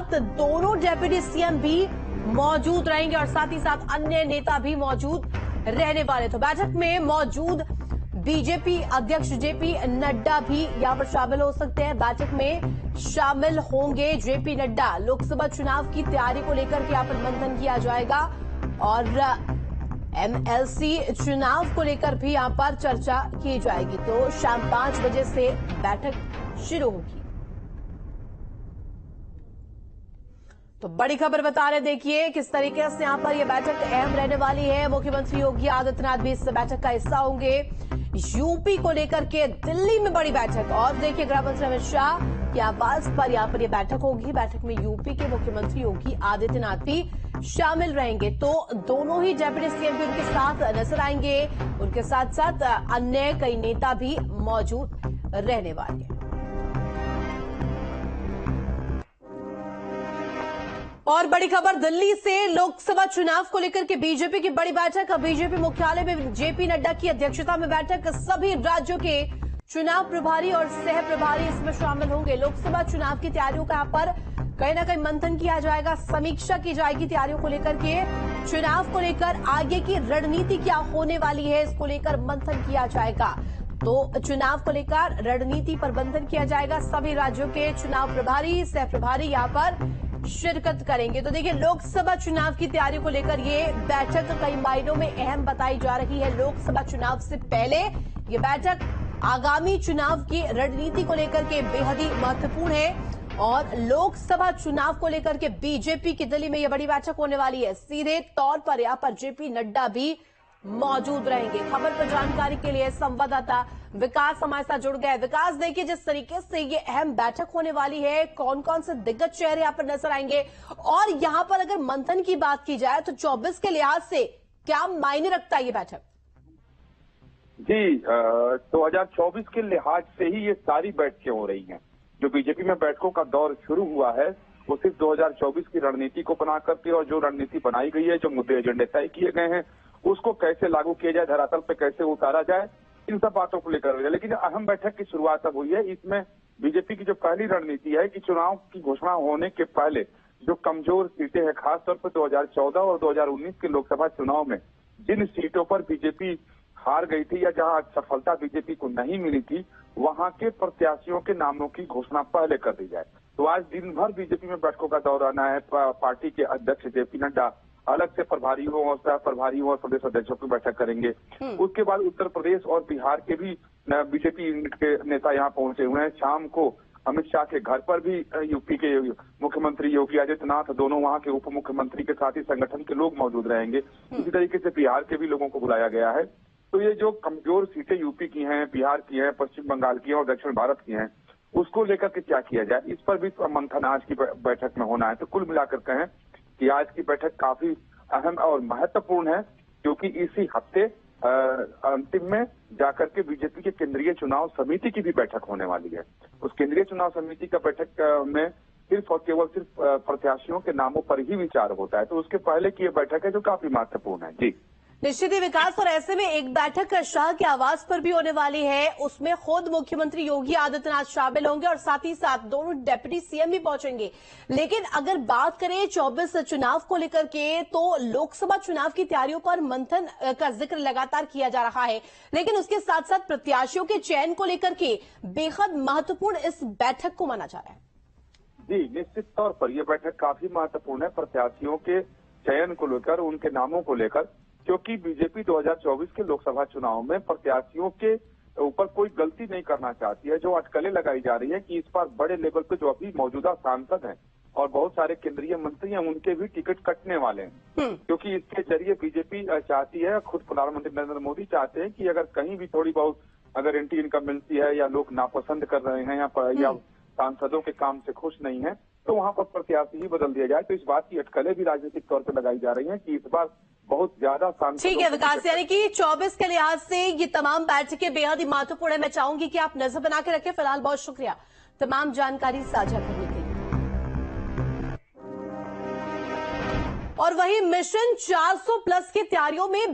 साथ दोनों deputy CM भी मौजूद रहेंगे और साथ ही साथ अन्य नेता भी मौजूद रहने वाले। तो बैठक में मौजूद बीजेपी अध्यक्ष जेपी नड्डा भी यहां पर शामिल हो सकते हैं। बैठक में शामिल होंगे जेपी नड्डा। लोकसभा चुनाव की तैयारी को लेकर के यहां पर मंथन किया जाएगा और एमएलसी चुनाव को लेकर भी यहां पर चर्चा की जाएगी। तो शाम 5 बजे से बैठक शुरू होगी। तो बड़ी खबर बता रहे, देखिए किस तरीके से यहां पर यह बैठक अहम रहने वाली है। मुख्यमंत्री योगी आदित्यनाथ भी इस बैठक का हिस्सा होंगे। यूपी को लेकर के दिल्ली में बड़ी बैठक और देखिए गृह मंत्री अमित शाह के आवास पर यहां पर यह बैठक होगी। बैठक में यूपी के मुख्यमंत्री योगी आदित्यनाथ भी शामिल रहेंगे। तो दोनों ही डेप्यूटी सीएम भी उनके साथ नजर आएंगे। उनके साथ साथ अन्य कई नेता भी मौजूद रहने वाले हैं। और बड़ी खबर दिल्ली से लोकसभा चुनाव को लेकर के बीजेपी की बड़ी बैठक। बीजेपी मुख्यालय में जेपी नड्डा की अध्यक्षता में बैठक। सभी राज्यों के चुनाव प्रभारी और सह प्रभारी इसमें शामिल होंगे। लोकसभा चुनाव की तैयारियों का यहाँ पर कहीं ना कहीं मंथन किया जाएगा, समीक्षा की जाएगी तैयारियों को लेकर के। चुनाव को लेकर आगे की रणनीति क्या होने वाली है, इसको लेकर मंथन किया जाएगा। तो चुनाव को लेकर रणनीति पर मंथन किया जाएगा। सभी राज्यों के चुनाव प्रभारी सह प्रभारी यहाँ पर शिरकत करेंगे। तो देखिए लोकसभा चुनाव की तैयारी को लेकर ये बैठक कई मायनों में अहम बताई जा रही है। लोकसभा चुनाव से पहले ये बैठक आगामी चुनाव की रणनीति को लेकर के बेहद ही महत्वपूर्ण है और लोकसभा चुनाव को लेकर के बीजेपी की दिल्ली में यह बड़ी बैठक होने वाली है। सीधे तौर पर यहां पर जेपी नड्डा भी मौजूद रहेंगे। खबर पर जानकारी के लिए संवाददाता विकास हमारे साथ जुड़ गए। विकास, देखिए जिस तरीके से ये अहम बैठक होने वाली है, कौन कौन से दिग्गज चेहरे यहाँ पर नजर आएंगे और यहाँ पर अगर मंथन की बात की जाए तो 24 के लिहाज से क्या मायने रखता है ये बैठक? जी, 2024 के लिहाज से ही ये सारी बैठकें हो रही हैं। जो बीजेपी में बैठकों का दौर शुरू हुआ है वो सिर्फ 2024 की रणनीति को बना करके और जो रणनीति बनाई गई है, जो मुद्दे एजेंडे तय किए गए हैं, उसको कैसे लागू किया जाए, धरातल पे कैसे उतारा जाए, इन सब बातों को लेकर हुई है। लेकिन अहम बैठक की शुरुआत अब हुई है। इसमें बीजेपी की जो पहली रणनीति है कि चुनाव की घोषणा होने के पहले जो कमजोर सीटें हैं, खासतौर पर 2014 और 2019 के लोकसभा चुनाव में जिन सीटों पर बीजेपी हार गई थी या जहां सफलता बीजेपी को नहीं मिली थी, वहां के प्रत्याशियों के नामों की घोषणा पहले कर दी जाए। तो आज दिन भर बीजेपी में बैठकों का दौर आना है। पार्टी के अध्यक्ष जेपी नड्डा अलग से प्रभारियों और सह प्रभारियों और प्रदेश अध्यक्षों की बैठक करेंगे। उसके बाद उत्तर प्रदेश और बिहार के भी बीजेपी के नेता यहाँ पहुंचे हुए हैं। शाम को अमित शाह के घर पर भी यूपी के मुख्यमंत्री योगी आदित्यनाथ, दोनों वहाँ के उप मुख्यमंत्री के साथ ही संगठन के लोग मौजूद रहेंगे। इसी तरीके से बिहार के भी लोगों को बुलाया गया है। तो ये जो कमजोर सीटें यूपी की हैं, बिहार की हैं, पश्चिम बंगाल की हैं और दक्षिण भारत की हैं, उसको लेकर के क्या किया जाए, इस पर भी मंथन आज की बैठक में होना है। तो कुल मिलाकर कहें कि आज की बैठक काफी अहम और महत्वपूर्ण है, क्योंकि इसी हफ्ते अंतिम में जाकर के बीजेपी के केंद्रीय चुनाव समिति की भी बैठक होने वाली है। उस केंद्रीय चुनाव समिति का बैठक में सिर्फ और केवल सिर्फ प्रत्याशियों के नामों पर ही विचार होता है। तो उसके पहले की ये बैठक है जो काफी महत्वपूर्ण है। जी निश्चित ही विकास, और ऐसे में एक बैठक शाह के आवास पर भी होने वाली है। उसमें खुद मुख्यमंत्री योगी आदित्यनाथ शामिल होंगे और साथ ही साथ दोनों डिप्टी सीएम भी पहुंचेंगे। लेकिन अगर बात करें 24 चुनाव को लेकर के, तो लोकसभा चुनाव की तैयारियों पर मंथन का जिक्र लगातार किया जा रहा है, लेकिन उसके साथ साथ प्रत्याशियों के चयन को लेकर के बेहद महत्वपूर्ण इस बैठक को माना जा रहा है। जी, निश्चित तौर पर यह बैठक काफी महत्वपूर्ण है प्रत्याशियों के चयन को लेकर, उनके नामों को लेकर, क्योंकि बीजेपी 2024 के लोकसभा चुनाव में प्रत्याशियों के ऊपर कोई गलती नहीं करना चाहती है। जो अटकलें लगाई जा रही है कि इस बार बड़े लेवल पे जो अभी मौजूदा सांसद हैं और बहुत सारे केंद्रीय मंत्री हैं, उनके भी टिकट कटने वाले हैं, क्योंकि इसके जरिए बीजेपी चाहती है, खुद प्रधानमंत्री नरेंद्र मोदी चाहते हैं कि अगर कहीं भी थोड़ी बहुत अगर एंटी इनकम मिलती है या लोग नापसंद कर रहे हैं या सांसदों के काम से खुश नहीं है, तो वहां पर प्रत्याशी ही बदल दिया जाए। तो इस बात की अटकलें भी राजनीतिक तौर पर लगाई जा रही हैं कि इस बार बहुत ज्यादा सांसद। ठीक है विकास, यानी कि 24 के लिहाज से ये तमाम बैठकें बेहद ही महत्वपूर्ण है। मैं चाहूंगी कि आप नजर बना के रखें। फिलहाल बहुत शुक्रिया तमाम जानकारी साझा करने के लिए। और वही मिशन 400 प्लस की तैयारियों में